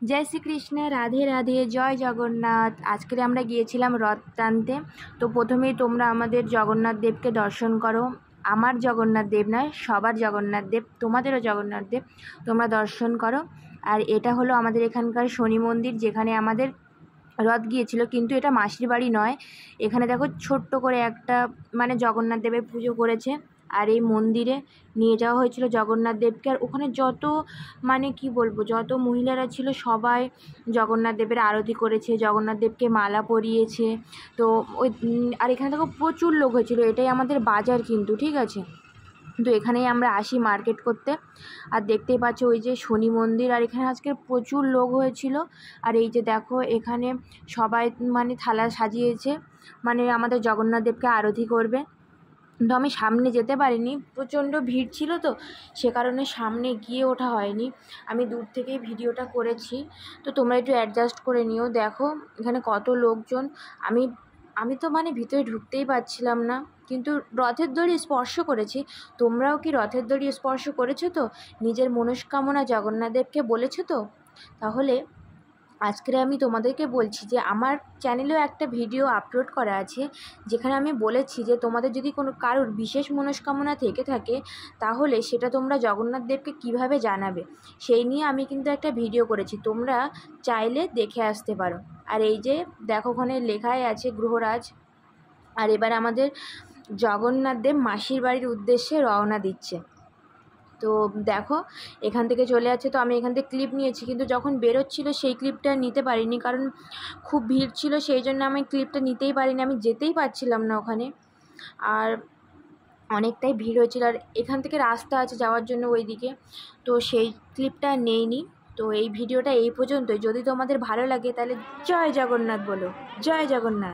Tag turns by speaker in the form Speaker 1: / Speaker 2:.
Speaker 1: जय श्री कृष्ण राधे राधे जय जगन्नाथ। आजके আমরা গিয়েছিলাম রথ টানতে। তো প্রথমেই তোমরা আমাদের জগন্নাথ দেবকে দর্শন করো। আমার জগন্নাথ দেব নয়, সবার জগন্নাথ দেব, তোমাদেরও জগন্নাথ দেব, তোমরা দর্শন করো। আর এটা হলো আমাদের এখানকার শনি মন্দির, যেখানে আমাদের রথ গিয়েছিল। কিন্তু এটা মাসির বাড়ি নয়। এখানে দেখো ছোট্ট করে একটা মানে জগন্নাথ দেবের পুজো করেছে। আর এই মন্দিরে নিয়ে যাওয়া হয়েছিল জগন্নাথ দেবকে। আর ওখানে যত মানে কি বলবো, যত মহিলারা ছিল সবাই জগন্নাথ দেবের আরতি করেছে, জগন্নাথ দেবকে মালা পরিয়েছে। তো ওই আর এখানে দেখো প্রচুর লোক হয়েছিল। এটাই আমাদের বাজার কিন্তু, ঠিক আছে। তো এখানেই আমরা আসি মার্কেট করতে। আর দেখতেই পাচ্ছ ওই যে শনি মন্দির, আর এখানে আজকে প্রচুর লোক হয়েছিল। আর এই যে দেখো এখানে সবাই মানে থালা সাজিয়েছে, মানে আমাদের জগন্নাথ দেবকে আরতি করবে। তো আমি সামনে যেতে পারিনি, প্রচণ্ড ভিড় ছিল, তো সে কারণে সামনে গিয়ে ওঠা হয়নি। আমি দূর থেকেই ভিডিওটা করেছি। তো তোমরা একটু অ্যাডজাস্ট করে নিও। দেখো এখানে কত লোকজন। আমি আমি তো মানে ভিতরে ঢুকতেই পারছিলাম না, কিন্তু রথের দড়ি স্পর্শ করেছি। তোমরাও কি রথের দড়ি স্পর্শ করেছো? তো নিজের মনস্কামনা জগন্নাথ দেবকে বলেছো তো? তাহলে আজকে আমি তোমাদেরকে বলছি যে আমার চ্যানেলেও একটা ভিডিও আপলোড করা আছে, যেখানে আমি বলেছি যে তোমাদের যদি কোনো কারোর বিশেষ মনস্কামনা থেকে থাকে, তাহলে সেটা তোমরা জগন্নাথ দেবকে কীভাবে জানাবে, সেই নিয়ে আমি কিন্তু একটা ভিডিও করেছি। তোমরা চাইলে দেখে আসতে পারো। আর এই যে দেখো ওখানে লেখাই আছে গ্রহরাজ। আর এবার আমাদের জগন্নাথ দেব মাসির বাড়ির উদ্দেশ্যে রওনা দিচ্ছে। তো দেখো এখান থেকে চলে যাচ্ছে। তো আমি এখান থেকে ক্লিপ নিয়েছি, কিন্তু যখন বেরোচ্ছিল সেই ক্লিপটা নিতে পারিনি, কারণ খুব ভিড় ছিল, সেই জন্য আমি ক্লিপটা নিতেই পারিনি। আমি যেতেই পারছিলাম না ওখানে, আর অনেকটাই ভিড় হয়েছিল। আর এখান থেকে রাস্তা আছে যাওয়ার জন্য ওই দিকে, তো সেই ক্লিপটা নেইনি। তো এই ভিডিওটা এই পর্যন্তই। যদি তোমাদের ভালো লাগে তাহলে জয় জগন্নাথ বলো, জয় জগন্নাথ।